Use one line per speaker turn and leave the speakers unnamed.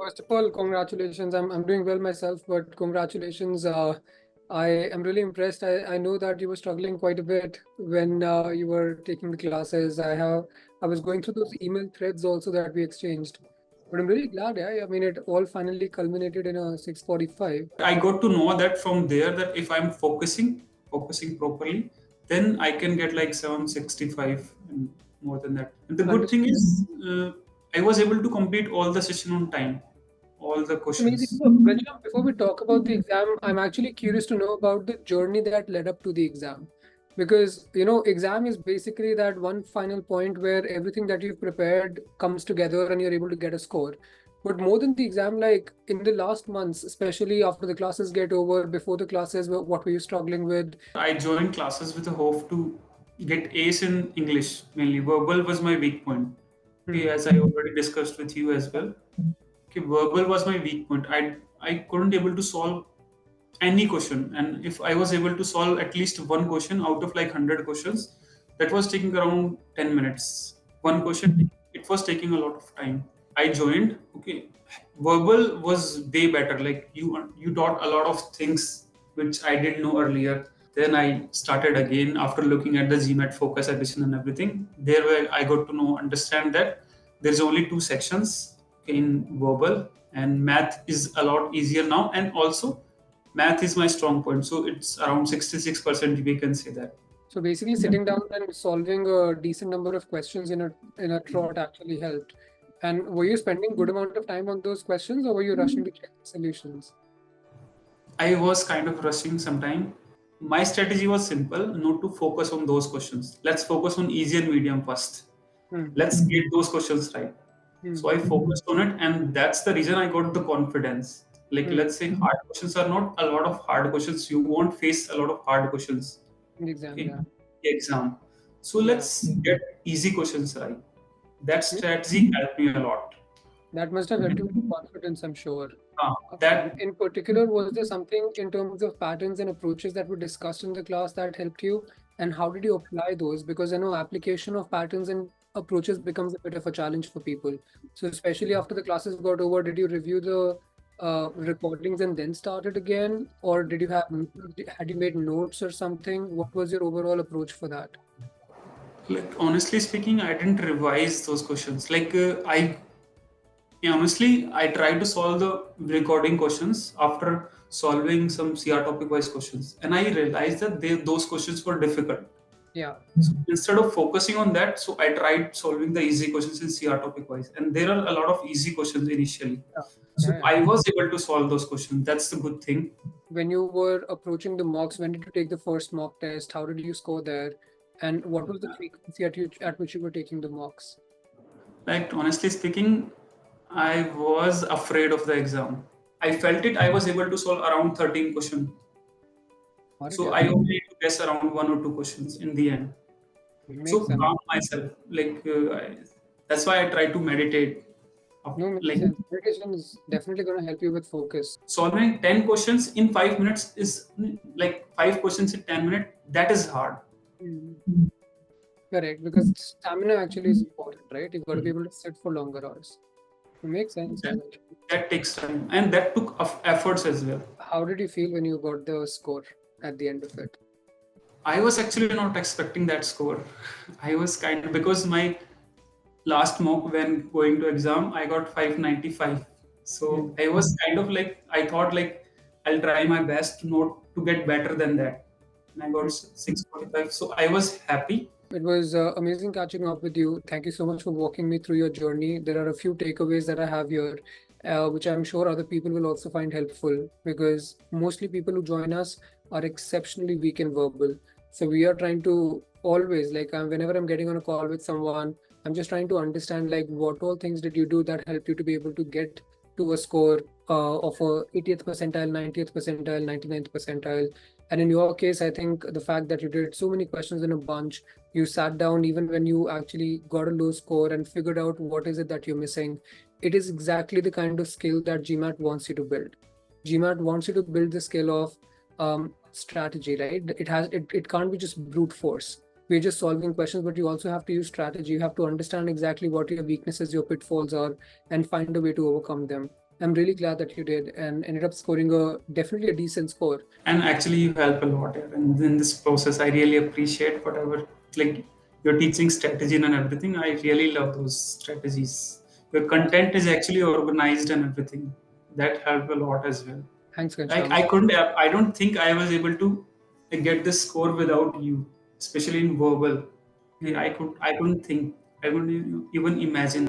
First of all, congratulations. I'm doing well myself, but congratulations. I am really impressed. I know that you were struggling quite a bit when you were taking the classes. I was going through those email threads also that we exchanged. But I'm really glad, yeah. I mean, it all finally culminated in a 6:45.
I got to know that from there that if I'm focusing properly, then I can get like 765 and more than that. And the good thing is, I was able to complete all the session on time, all the
Amazing.
questions.
So, Ghanshyam, before we talk about the exam, I'm actually curious to know about the journey that led up to the exam. Because, exam is basically that one final point where everything that you've prepared comes together and you're able to get a score. But more than the exam, like in the last months, especially after the classes get over, before the classes, what were you struggling with?
I joined classes with a hope to get Ace in English mainly. Verbal was my weak point. Okay, as I already discussed with you as well. Okay, verbal was my weak point. I couldn't able to solve any question, and if I was able to solve at least one question out of like 100 questions, that was taking around 10 minutes. One question, it was taking a lot of time. I joined. Okay, verbal was way better. Like you taught a lot of things which I didn't know earlier. Then I started again after looking at the GMAT focus edition and everything. There where I got to understand that there's only two sections in verbal, and math is a lot easier now. And also, math is my strong point, so it's around 66%. We can say that.
So basically, sitting down and solving a decent number of questions in a trot actually helped. And were you spending good amount of time on those questions, or were you rushing to check the solutions?
I was kind of rushing sometime. My strategy was simple, not to focus on those questions. Let's focus on easy and medium first. Let's get those questions right. So I focused on it, and that's the reason I got the confidence. Like, let's say hard questions are not a lot of hard questions. You won't face a lot of hard questions
In the exam,
in the exam. So let's get easy questions right. That strategy helped me a lot.
That must have helped you with confidence, I'm sure.
That
in particular, was there something in terms of patterns and approaches that were discussed in the class that helped you? And how did you apply those? Because I know application of patterns and approaches becomes a bit of a challenge for people. So especially after the classes got over, did you review the recordings and then start it again? Or had you made notes or something? What was your overall approach for that?
like honestly speaking, I didn't revise those questions. Honestly, I tried to solve the recording questions after solving some CR topic wise questions, and I realized that those questions were difficult.
Yeah.
So instead of focusing on that, so I tried solving the easy questions in CR topic wise, and there are a lot of easy questions initially. So I was able to solve those questions. That's the good thing.
When you were approaching the mocks, when did you take the first mock test? How did you score there? And what was the frequency at which you were taking the mocks?
Like honestly speaking, I was afraid of the exam. I felt it. I was able to solve around 13 questions. So I only need to guess around one or two questions in the end. So calm myself. That's why I try to meditate.
Meditation is definitely going to help you with focus.
Solving 10 questions in 5 minutes is like 5 questions in 10 minutes. That is hard.
Correct, because stamina actually is important, right? You've got to be able to sit for longer hours. It makes sense.
That takes time, and that took efforts as well.
How did you feel when you got the score at the end of it?
I was actually not expecting that score. I was because my last mock when going to exam, I got 595. So I was I thought I'll try my best not to get better than that. And I got 645. So I was happy.
It was amazing catching up with you. Thank you so much for walking me through your journey. There are a few takeaways that I have here, which I'm sure other people will also find helpful, because mostly people who join us are exceptionally weak in verbal. So we are trying to always, whenever I'm getting on a call with someone, I'm just trying to understand what all things did you do that helped you to be able to get to a score of a 80th percentile, 90th percentile, 99th percentile. And in your case, I think the fact that you did so many questions in a bunch, you sat down even when you actually got a low score and figured out what is it that you're missing. It is exactly the kind of skill that GMAT wants you to build. GMAT wants you to build the skill of strategy, right? It can't be just brute force. We're just solving questions, but you also have to use strategy. You have to understand exactly what your weaknesses, your pitfalls are, and find a way to overcome them. I'm really glad that you did and ended up scoring definitely a decent score.
And actually you help a lot here. And in this process I really appreciate whatever, like, your teaching strategy and everything. I really love those strategies. Your content is actually organized and everything. That helped a lot as well.
Thanks,
Like
Ghanshyam.
I couldn't have, I don't think I was able to get this score without you, especially in verbal.
Hmm.
I couldn't think, I couldn't even imagine.